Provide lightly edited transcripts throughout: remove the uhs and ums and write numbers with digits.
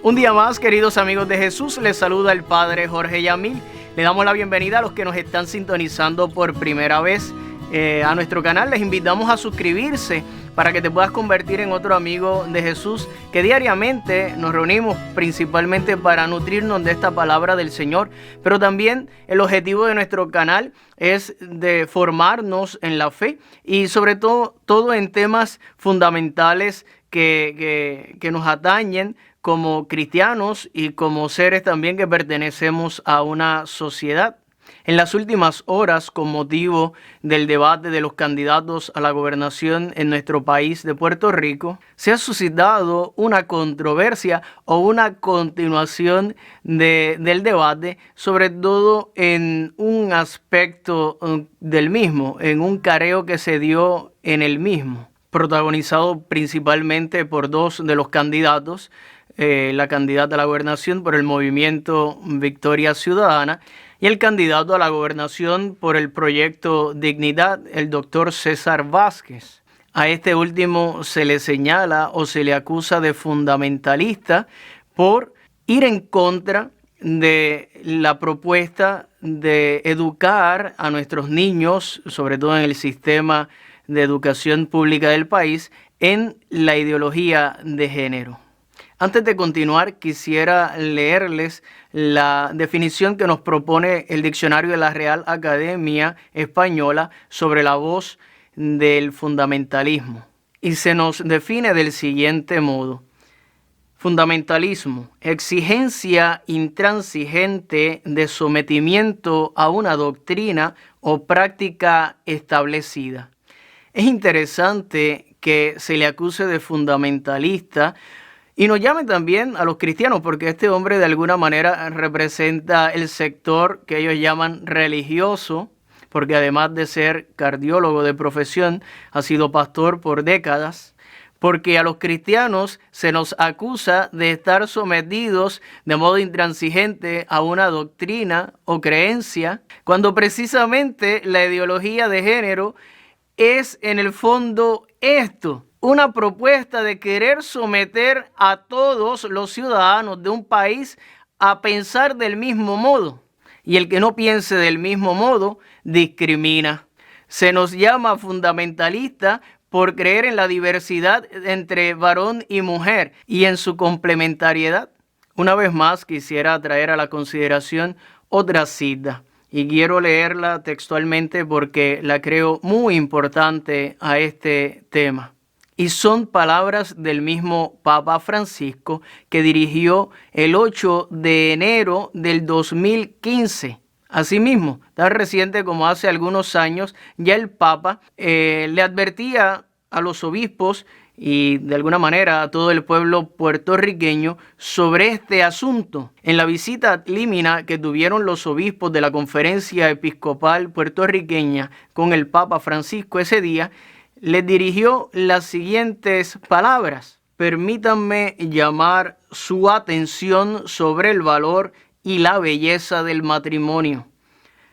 Un día más, queridos amigos de Jesús, les saluda el Padre Jorge Yamil. Le damos la bienvenida a los que nos están sintonizando por primera vez a nuestro canal. Les invitamos a suscribirse para que te puedas convertir en otro amigo de Jesús, que diariamente nos reunimos principalmente para nutrirnos de esta palabra del Señor, pero también el objetivo de nuestro canal es de formarnos en la fe y sobre todo en temas fundamentales que nos atañen como cristianos y como seres también que pertenecemos a una sociedad. En las últimas horas, con motivo del debate de los candidatos a la gobernación en nuestro país de Puerto Rico, se ha suscitado una controversia o una continuación del debate, sobre todo en un aspecto del mismo, en un careo que se dio en el mismo, protagonizado principalmente por dos de los candidatos. La candidata a la gobernación por el movimiento Victoria Ciudadana y el candidato a la gobernación por el proyecto Dignidad, el doctor César Vázquez. A este último se le señala o se le acusa de fundamentalista por ir en contra de la propuesta de educar a nuestros niños, sobre todo en el sistema de educación pública del país, en la ideología de género. Antes de continuar, quisiera leerles la definición que nos propone el diccionario de la Real Academia Española sobre la voz del fundamentalismo. Y se nos define del siguiente modo. Fundamentalismo, exigencia intransigente de sometimiento a una doctrina o práctica establecida. Es interesante que se le acuse de fundamentalista y nos llame también a los cristianos, porque este hombre de alguna manera representa el sector que ellos llaman religioso, porque además de ser cardiólogo de profesión, ha sido pastor por décadas, porque a los cristianos se nos acusa de estar sometidos de modo intransigente a una doctrina o creencia, cuando precisamente la ideología de género es en el fondo esto: una propuesta de querer someter a todos los ciudadanos de un país a pensar del mismo modo. Y el que no piense del mismo modo, discrimina. Se nos llama fundamentalista por creer en la diversidad entre varón y mujer y en su complementariedad. Una vez más, quisiera traer a la consideración otra cita. Y quiero leerla textualmente porque la creo muy importante a este tema. Y son palabras del mismo Papa Francisco, que dirigió el 8 de enero del 2015. Asimismo, tan reciente como hace algunos años, ya el Papa le advertía a los obispos y de alguna manera a todo el pueblo puertorriqueño sobre este asunto. En la visita ad limina que tuvieron los obispos de la Conferencia Episcopal Puertorriqueña con el Papa Francisco ese día, les dirigió las siguientes palabras: permítanme llamar su atención sobre el valor y la belleza del matrimonio.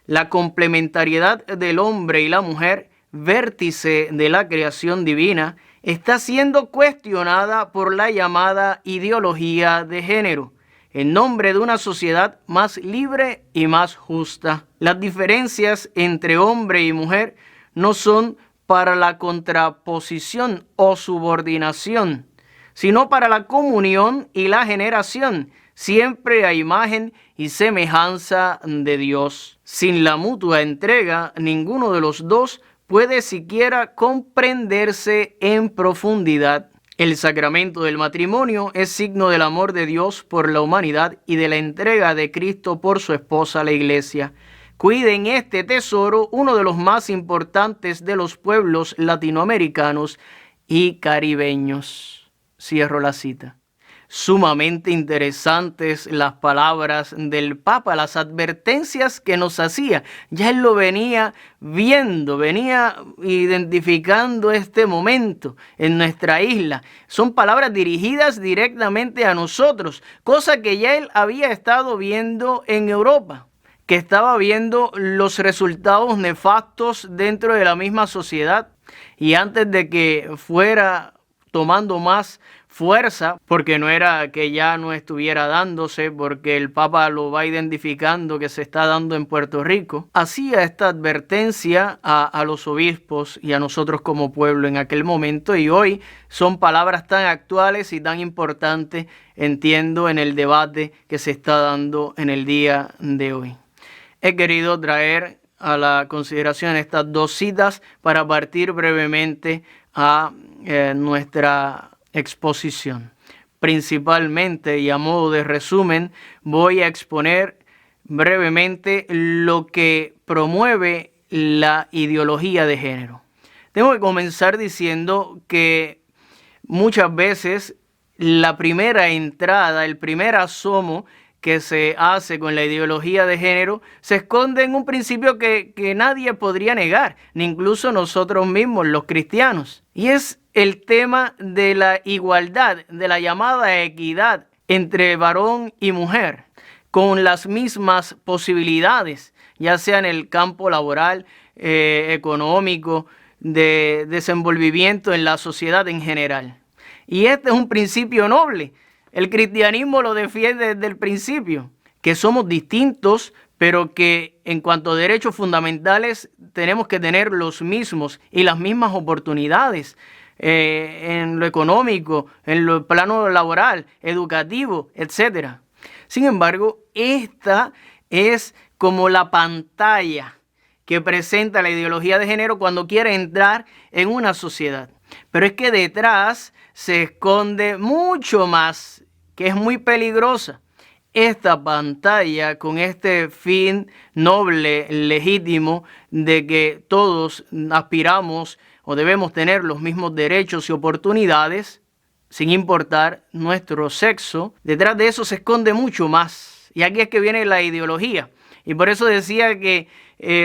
La complementariedad del hombre y la mujer, vértice de la creación divina, está siendo cuestionada por la llamada ideología de género, en nombre de una sociedad más libre y más justa. Las diferencias entre hombre y mujer no son para la contraposición o subordinación, sino para la comunión y la generación, siempre a imagen y semejanza de Dios. Sin la mutua entrega, ninguno de los dos puede siquiera comprenderse en profundidad. El sacramento del matrimonio es signo del amor de Dios por la humanidad y de la entrega de Cristo por su esposa, la Iglesia. Cuiden este tesoro, uno de los más importantes de los pueblos latinoamericanos y caribeños. Cierro la cita. Sumamente interesantes las palabras del Papa, las advertencias que nos hacía. Ya él lo venía viendo, venía identificando este momento en nuestra isla. Son palabras dirigidas directamente a nosotros, cosa que ya él había estado viendo en Europa, que estaba viendo los resultados nefastos dentro de la misma sociedad. Y antes de que fuera tomando más fuerza, porque no era que ya no estuviera dándose, porque el Papa lo va identificando que se está dando en Puerto Rico, hacía esta advertencia a los obispos y a nosotros como pueblo en aquel momento, y hoy son palabras tan actuales y tan importantes, entiendo, en el debate que se está dando en el día de hoy. He querido traer a la consideración estas dos citas para partir brevemente a nuestra exposición. Principalmente y a modo de resumen, voy a exponer brevemente lo que promueve la ideología de género. Tengo que comenzar diciendo que muchas veces la primera entrada, el primer asomo que se hace con la ideología de género se esconde en un principio que nadie podría negar, ni incluso nosotros mismos, los cristianos. Y es el tema de la igualdad, de la llamada equidad entre varón y mujer, con las mismas posibilidades, ya sea en el campo laboral, económico, de desenvolvimiento en la sociedad en general. Y este es un principio noble. El cristianismo lo defiende desde el principio, que somos distintos, pero que en cuanto a derechos fundamentales tenemos que tener los mismos y las mismas oportunidades en lo económico, en lo plano laboral, educativo, etc. Sin embargo, esta es como la pantalla que presenta la ideología de género cuando quiere entrar en una sociedad. Pero es que detrás se esconde mucho más, que es muy peligrosa. Esta pantalla con este fin noble, legítimo, de que todos aspiramos o debemos tener los mismos derechos y oportunidades, sin importar nuestro sexo, detrás de eso se esconde mucho más. Y aquí es que viene la ideología. Y por eso decía que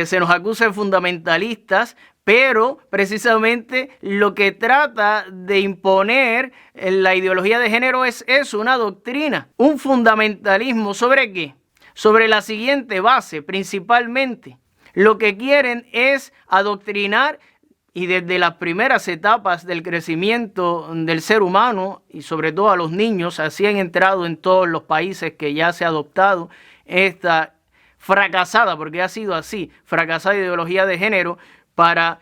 se nos acusa de fundamentalistas, pero precisamente lo que trata de imponer la ideología de género es eso, una doctrina, un fundamentalismo. ¿Sobre qué? Sobre la siguiente base, principalmente. Lo que quieren es adoctrinar, y desde las primeras etapas del crecimiento del ser humano, y sobre todo a los niños, así han entrado en todos los países que ya se ha adoptado esta fracasada, porque ha sido así, fracasada ideología de género, para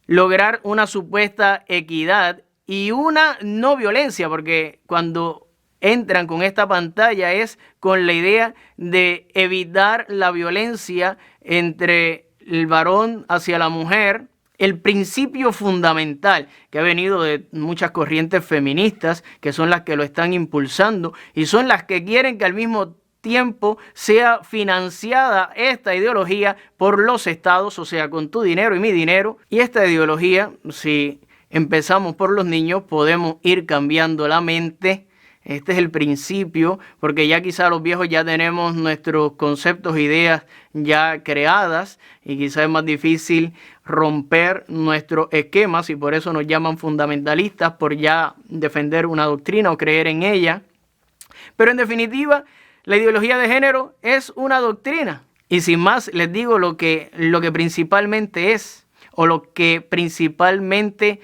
lograr una supuesta equidad y una no violencia, porque cuando entran con esta pantalla es con la idea de evitar la violencia entre el varón hacia la mujer. El principio fundamental que ha venido de muchas corrientes feministas, que son las que lo están impulsando y son las que quieren que al mismo tiempo sea financiada esta ideología por los estados, o sea, con tu dinero y mi dinero. Y esta ideología, si empezamos por los niños, podemos ir cambiando la mente. Este es el principio, porque ya quizá los viejos ya tenemos nuestros conceptos, ideas ya creadas, y quizá es más difícil romper nuestros esquemas, y por eso nos llaman fundamentalistas, por ya defender una doctrina o creer en ella. Pero en definitiva, la ideología de género es una doctrina. Y sin más, les digo lo que principalmente es, o lo que principalmente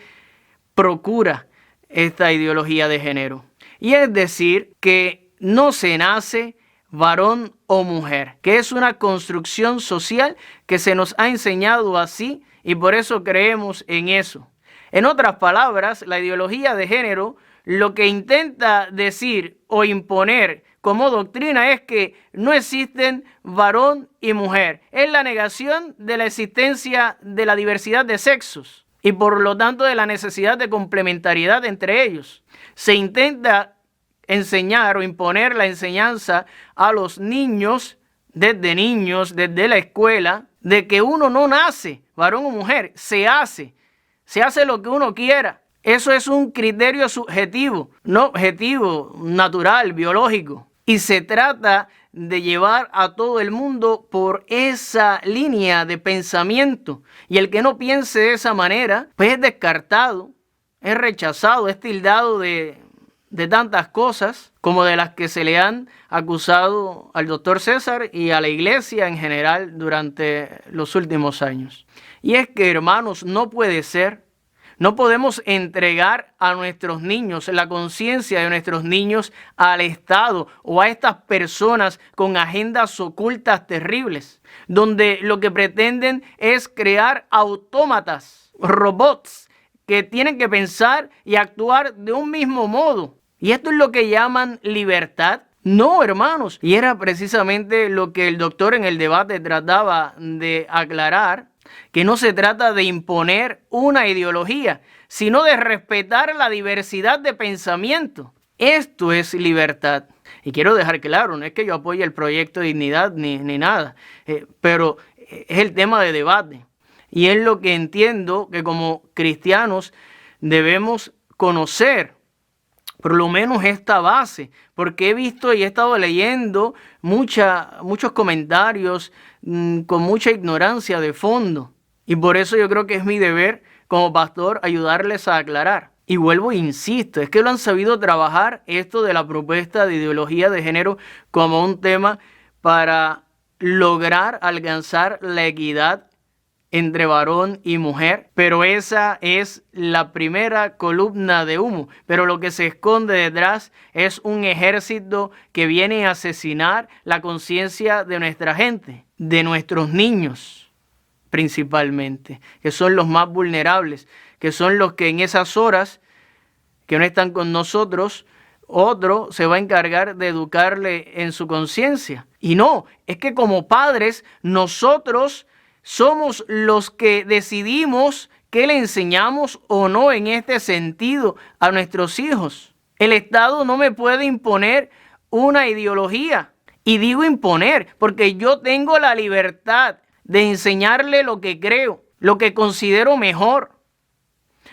procura esta ideología de género. Y es decir, que no se nace varón o mujer, que es una construcción social que se nos ha enseñado así y por eso creemos en eso. En otras palabras, la ideología de género lo que intenta decir o imponer como doctrina es que no existen varón y mujer. Es la negación de la existencia de la diversidad de sexos y por lo tanto de la necesidad de complementariedad entre ellos. Se intenta enseñar o imponer la enseñanza a los niños, desde la escuela, de que uno no nace varón o mujer, se hace lo que uno quiera. Eso es un criterio subjetivo, no objetivo, natural, biológico. Y se trata de llevar a todo el mundo por esa línea de pensamiento. Y el que no piense de esa manera, pues es descartado, es rechazado, es tildado de tantas cosas como de las que se le han acusado al doctor César y a la iglesia en general durante los últimos años. Y es que, hermanos, no puede ser, No podemos entregar a nuestros niños, la conciencia de nuestros niños, al Estado o a estas personas con agendas ocultas terribles, donde lo que pretenden es crear autómatas, robots, que tienen que pensar y actuar de un mismo modo. ¿Y esto es lo que llaman libertad? No, hermanos. Y era precisamente lo que el doctor en el debate trataba de aclarar, que no se trata de imponer una ideología, sino de respetar la diversidad de pensamiento. Esto es libertad. Y quiero dejar claro, no es que yo apoye el proyecto de dignidad ni nada, pero es el tema de debate. Y es lo que entiendo que como cristianos debemos conocer, por lo menos esta base, porque he visto y he estado leyendo muchos comentarios con mucha ignorancia de fondo. Y por eso yo creo que es mi deber como pastor ayudarles a aclarar. Y vuelvo e insisto, es que lo han sabido trabajar esto de la propuesta de ideología de género como un tema para lograr alcanzar la equidad entre varón y mujer, pero esa es la primera columna de humo. Pero lo que se esconde detrás es un ejército que viene a asesinar la conciencia de nuestra gente, de nuestros niños principalmente, que son los más vulnerables, que son los que en esas horas que no están con nosotros, otro se va a encargar de educarle en su conciencia. Y no, es que como padres nosotros somos los que decidimos qué le enseñamos o no en este sentido a nuestros hijos. El Estado no me puede imponer una ideología. Y digo imponer porque yo tengo la libertad de enseñarle lo que creo, lo que considero mejor,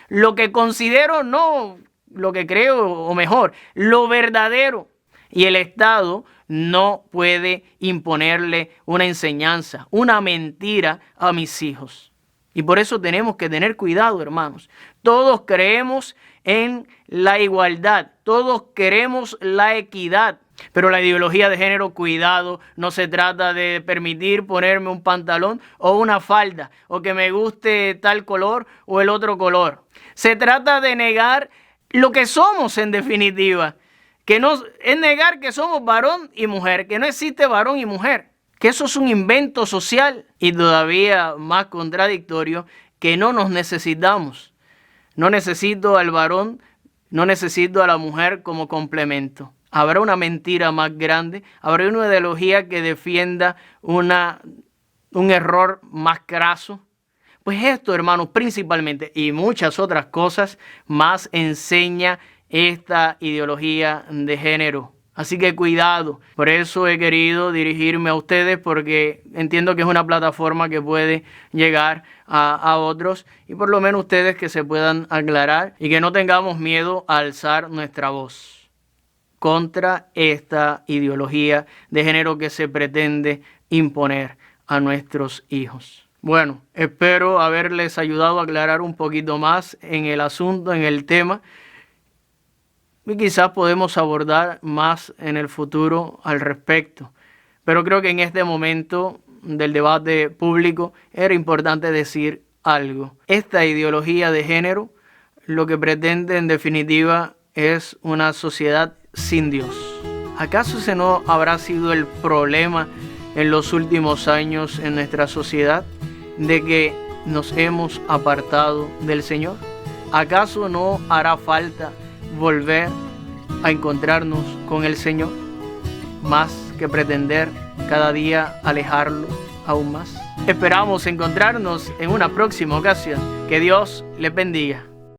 lo que considero no lo que creo o mejor, lo verdadero. Y el Estado no puede imponerle una enseñanza, una mentira a mis hijos. Y por eso tenemos que tener cuidado, hermanos. Todos creemos en la igualdad, todos queremos la equidad. Pero la ideología de género, cuidado, no se trata de permitir ponerme un pantalón o una falda, o que me guste tal color o el otro color. Se trata de negar lo que somos en definitiva. Que no es negar que somos varón y mujer, que no existe varón y mujer, que eso es un invento social y todavía más contradictorio, que no nos necesitamos. No necesito al varón, no necesito a la mujer como complemento. ¿Habrá una mentira más grande? ¿Habrá una ideología que defienda un error más craso? Pues esto, hermanos, principalmente y muchas otras cosas más enseña esta ideología de género. Así que cuidado. Por eso he querido dirigirme a ustedes porque entiendo que es una plataforma que puede llegar a otros y por lo menos ustedes que se puedan aclarar y que no tengamos miedo a alzar nuestra voz contra esta ideología de género que se pretende imponer a nuestros hijos. Bueno, espero haberles ayudado a aclarar un poquito más en el asunto, en el tema. Y quizás podemos abordar más en el futuro al respecto. Pero creo que en este momento del debate público era importante decir algo. Esta ideología de género lo que pretende en definitiva es una sociedad sin Dios. ¿Acaso ese no habrá sido el problema en los últimos años en nuestra sociedad? De que nos hemos apartado del Señor. ¿Acaso no hará falta volver a encontrarnos con el Señor, más que pretender cada día alejarlo aún más? Esperamos encontrarnos en una próxima ocasión. Que Dios les bendiga.